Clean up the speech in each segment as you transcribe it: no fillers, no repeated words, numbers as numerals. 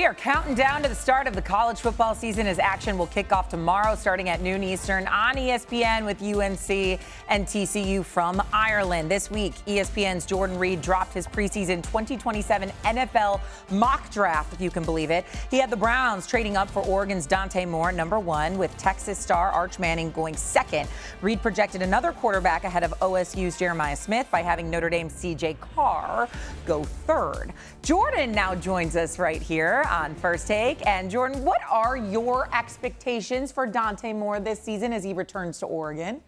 are counting down to the start of the college football season as action will kick off tomorrow starting at noon Eastern on ESPN with UNC and TCU from Ireland. This week, ESPN's Jordan Reid dropped his preseason 2027 NFL mock draft, if you can believe it. He had the Browns trading up for Oregon's Dante Moore, number 1, with Texas star Arch Manning going second. Reid projected another quarterback ahead of OSU's Jeremiah Smith by having Notre Dame's CJ Carr go third. Jordan now joins us right here on First Take. And Jordan, what are your expectations for Dante Moore this season as he returns to Oregon?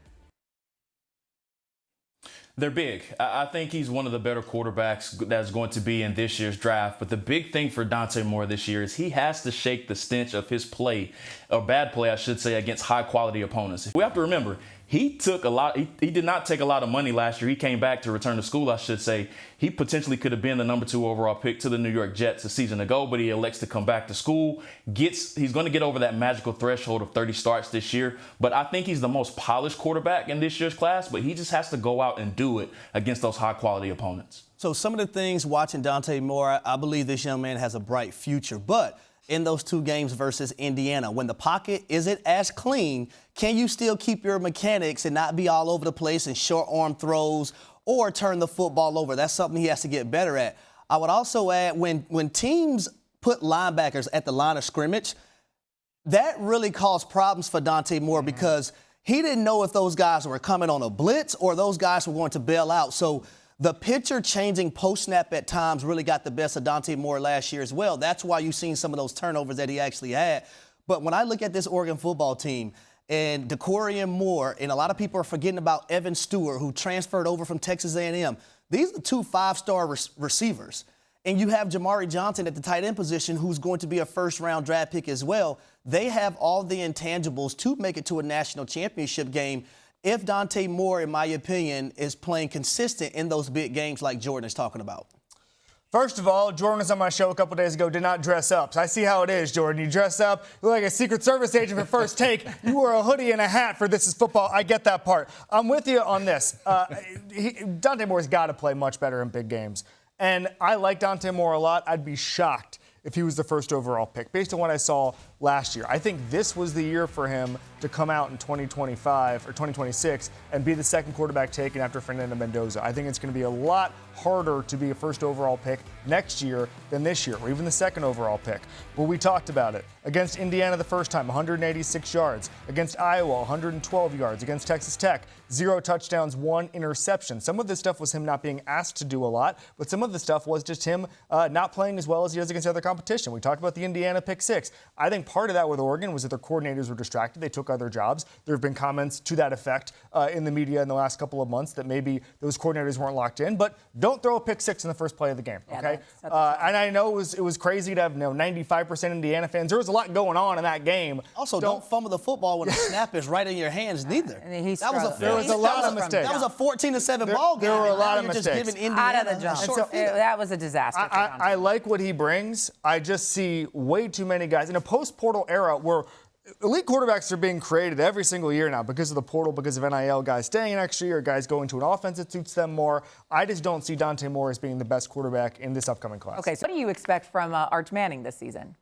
They're big. I think he's one of the better quarterbacks that's going to be in this year's draft. But the big thing for Dante Moore this year is he has to shake the stench of his play, or bad play, I should say, against high-quality opponents. We have to remember, he did not take a lot of money last year. He came back to return to school, I should say. He potentially could have been the number 2 overall pick to the New York Jets a season ago, but he elects to come back to school. He's going to get over that magical threshold of 30 starts this year. But I think he's the most polished quarterback in this year's class, but he just has to go out and do it against those high-quality opponents. So some of the things watching Dante Moore, I believe this young man has a bright future. But in those 2 games versus Indiana, when the pocket isn't as clean, can you still keep your mechanics and not be all over the place and short arm throws or turn the football over? That's something he has to get better at. I would also add, when teams put linebackers at the line of scrimmage, that really caused problems for Dante Moore because he didn't know if those guys were coming on a blitz or those guys were going to bail out. So the pitcher changing post-snap at times really got the best of Dante Moore last year as well. That's why you've seen some of those turnovers that he actually had. But when I look at this Oregon football team and DeCorian Moore, and a lot of people are forgetting about Evan Stewart, who transferred over from Texas A&M, these are 2 5-star receivers. And you have Jamari Johnson at the tight end position, who's going to be a first-round draft pick as well. They have all the intangibles to make it to a national championship game if Dante Moore, in my opinion, is playing consistent in those big games like Jordan is talking about. First of all, Jordan was on my show a couple days ago, did not dress up. So I see how it is, Jordan. You dress up, you look like a Secret Service agent for First Take. You wore a hoodie and a hat for This Is Football. I get that part. I'm with you on this. Dante Moore's got to play much better in big games. And I like Dante Moore a lot. I'd be shocked if he was the first overall pick, based on what I saw last year. I think this was the year for him to come out in 2025 or 2026 and be the second quarterback taken after Fernando Mendoza. I think it's going to be a lot harder to be a first overall pick next year than this year, or even the second overall pick. But we talked about it. Against Indiana the first time, 186 yards. Against Iowa, 112 yards. Against Texas Tech, 0 touchdowns, 1 interception. Some of this stuff was him not being asked to do a lot, but some of the stuff was just him not playing as well as he does against other competition. We talked about the Indiana pick 6. I think part of that with Oregon was that their coordinators were distracted. They took other jobs. There have been comments to that effect in the media in the last couple of months that maybe those coordinators weren't locked in. But don't throw a pick 6 in the first play of the game, okay? And I know it was crazy to have 95% Indiana fans. There was a lot going on in that game. Also, don't fumble the football when the snap is right in your hands, neither. There was a lot of mistakes. That was a 14-7 ball game. There were a lot of mistakes. Just giving Indiana out of the jump. That was a disaster. I like what he brings. I just see way too many guys in a post-portal era where elite quarterbacks are being created every single year now because of the portal, because of NIL, guys staying an extra year, guys going to an offense that suits them more. I just don't see Dante Moore as being the best quarterback in this upcoming class. Okay, so what do you expect from Arch Manning this season?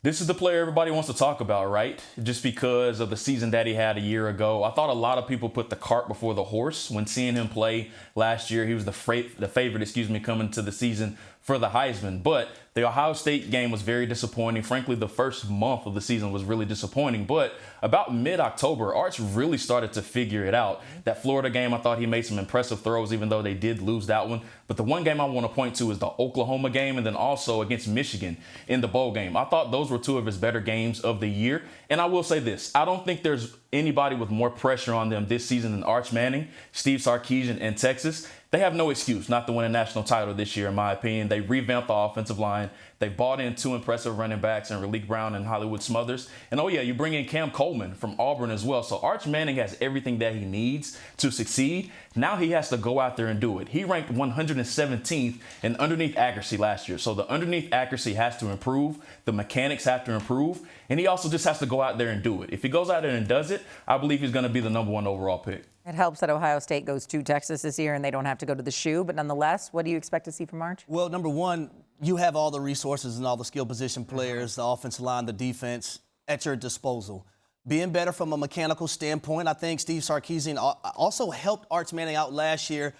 This is the player everybody wants to talk about, right? Just because of the season that he had a year ago. I thought a lot of people put the cart before the horse when seeing him play last year. He was the favorite, coming to the season for the Heisman. But the Ohio State game was very disappointing. Frankly, the first month of the season was really disappointing. But about mid-October, Arch really started to figure it out. That Florida game, I thought he made some impressive throws, even though they did lose that one. But the one game I want to point to is the Oklahoma game, and then also against Michigan in the bowl game. I thought those were 2 of his better games of the year. And I will say this, I don't think there's anybody with more pressure on them this season than Arch Manning, Steve Sarkisian, and Texas. They have no excuse not to win a national title this year, in my opinion. They revamped the offensive line. They bought in 2 impressive running backs in Raleek Brown and Hollywood Smothers. And, oh, yeah, you bring in Cam Coleman from Auburn as well. So Arch Manning has everything that he needs to succeed. Now he has to go out there and do it. He ranked 117th in underneath accuracy last year. So the underneath accuracy has to improve. The mechanics have to improve. And he also just has to go out there and do it. If he goes out there and does it, I believe he's going to be the number 1 overall pick. It helps that Ohio State goes to Texas this year and they don't have to go to the shoe. But nonetheless, what do you expect to see from Arch? Well, number one, you have all the resources and all the skill position players, the offensive line, the defense at your disposal. Being better from a mechanical standpoint, I think Steve Sarkisian also helped Arch Manning out last year,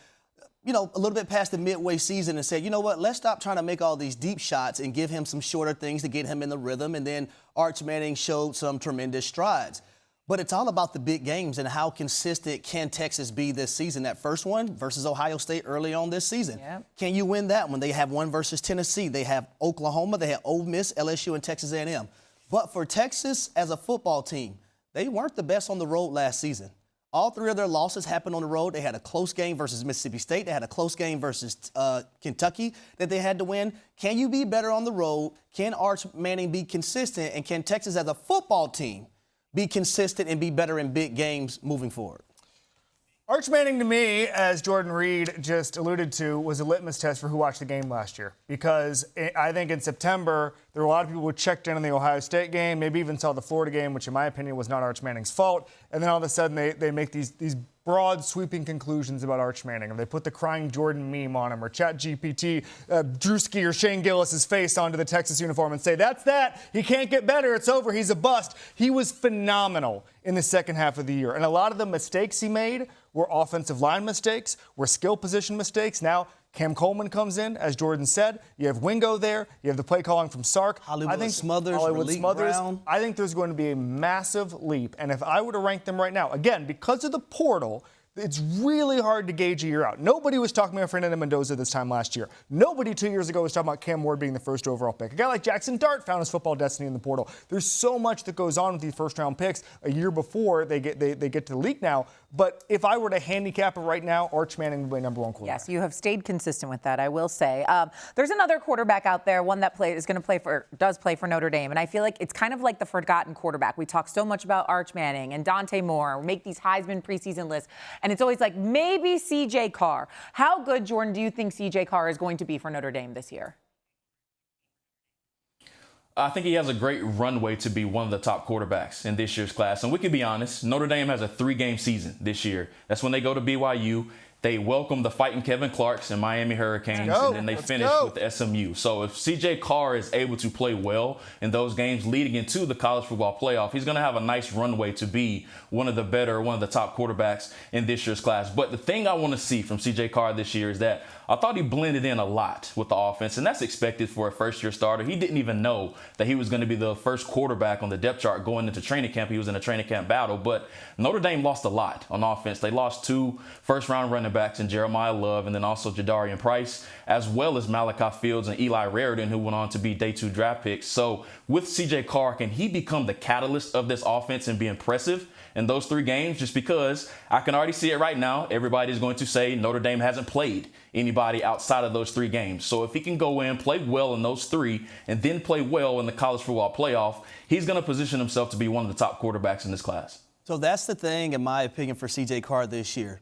a little bit past the midway season and said, you know what, let's stop trying to make all these deep shots and give him some shorter things to get him in the rhythm. And then Arch Manning showed some tremendous strides. But it's all about the big games and how consistent can Texas be this season. That first one versus Ohio State early on this season. Yep. Can you win that one? They have one versus Tennessee. They have Oklahoma. They have Ole Miss, LSU, and Texas A&M. But for Texas as a football team, they weren't the best on the road last season. All three of their losses happened on the road. They had a close game versus Mississippi State. They had a close game versus Kentucky that they had to win. Can you be better on the road? Can Arch Manning be consistent? And can Texas as a football team be consistent and be better in big games moving forward? Arch Manning, to me, as Jordan Reid just alluded to, was a litmus test for who watched the game last year. Because I think in September, there were a lot of people who checked in on the Ohio State game, maybe even saw the Florida game, which in my opinion was not Arch Manning's fault. And then all of a sudden they make these broad, sweeping conclusions about Arch Manning. Or they put the crying Jordan meme on him, or ChatGPT, Drewski or Shane Gillis's face onto the Texas uniform and say, that's that. He can't get better. It's over. He's a bust. He was phenomenal in the second half of the year. And a lot of the mistakes he made were offensive line mistakes, were skill position mistakes. Now, Cam Coleman comes in, as Jordan said. You have Wingo there. You have the play calling from Sark. Hollywood Smothers. Brown. I think there's going to be a massive leap. And if I were to rank them right now, again, because of the portal, it's really hard to gauge a year out. Nobody was talking about Fernando Mendoza this time last year. Nobody 2 years ago was talking about Cam Ward being the first overall pick. A guy like Jackson Dart found his football destiny in the portal. There's so much that goes on with these first-round picks a year before they get to the league now. But if I were to handicap it right now, Arch Manning would be number one quarterback. Yes, you have stayed consistent with that, I will say. There's another quarterback out there, one that does play for Notre Dame, and I feel like it's kind of like the forgotten quarterback. We talk so much about Arch Manning and Dante Moore. We make these Heisman preseason lists, and it's always like maybe CJ Carr. How good, Jordan, do you think CJ Carr is going to be for Notre Dame this year? I think he has a great runway to be one of the top quarterbacks in this year's class. And we can be honest, Notre Dame has a 3-game season this year. That's when they go to BYU. They welcome the fighting Kevin Clarks and Miami Hurricanes, and then they finish with SMU. So if CJ Carr is able to play well in those games leading into the college football playoff, he's going to have a nice runway to be one of the top quarterbacks in this year's class. But the thing I want to see from CJ Carr this year is that I thought he blended in a lot with the offense, and that's expected for a first-year starter. He didn't even know that he was going to be the first quarterback on the depth chart going into training camp. He was in a training camp battle, but Notre Dame lost a lot on offense. They lost 2 first-round running backs in Jeremiah Love and then also Jadarian Price, as well as Malachi Fields and Eli Raridan, who went on to be day 2 draft picks. So with CJ Carr, can he become the catalyst of this offense and be impressive in those 3 games? Just because I can already see it right now. Everybody's going to say Notre Dame hasn't played anybody outside of those 3 games. So if he can go in, play well in those 3, and then play well in the college football playoff, he's going to position himself to be one of the top quarterbacks in this class. So that's the thing, in my opinion, for CJ Carr this year.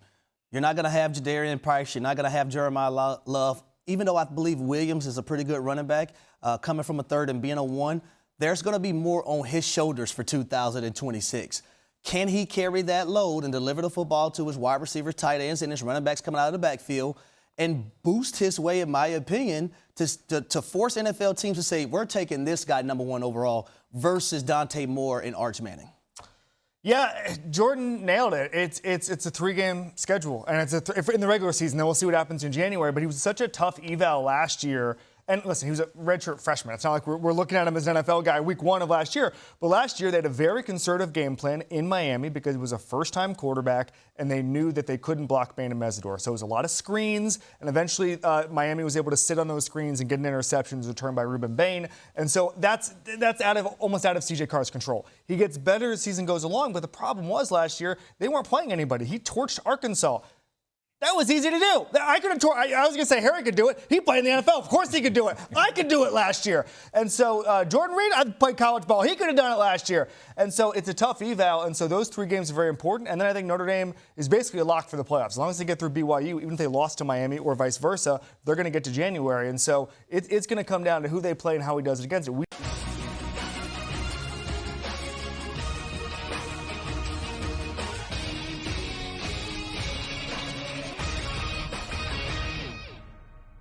You're not going to have Jadarian Price. You're not going to have Jeremiah Love. Even though I believe Williams is a pretty good running back, coming from a 3rd and being a 1, there's going to be more on his shoulders for 2026. Can he carry that load and deliver the football to his wide receivers, tight ends, and his running backs coming out of the backfield and boost his way, in my opinion, to force NFL teams to say, we're taking this guy number 1 overall versus Dante Moore and Arch Manning? Yeah, Jordan nailed it. It's a 3-game schedule, and it's in the regular season. Then we'll see what happens in January. But he was such a tough eval last year. And listen, he was a redshirt freshman. It's not like we're looking at him as an NFL guy week 1 of last year. But last year, they had a very conservative game plan in Miami because he was a first-time quarterback, and they knew that they couldn't block Bain and Mesidor. So it was a lot of screens, and eventually Miami was able to sit on those screens and get an interception returned by Ruben Bain. And so that's almost out of CJ Carr's control. He gets better as the season goes along, but the problem was last year, they weren't playing anybody. He torched Arkansas. That was easy to do. I was going to say Harry could do it. He played in the NFL. Of course he could do it. I could do it last year. And so Jordan Reid, I played college ball. He could have done it last year. And so it's a tough eval. And so those 3 games are very important. And then I think Notre Dame is basically a lock for the playoffs. As long as they get through BYU, even if they lost to Miami or vice versa, they're going to get to January. And so it's going to come down to who they play and how he does it against it.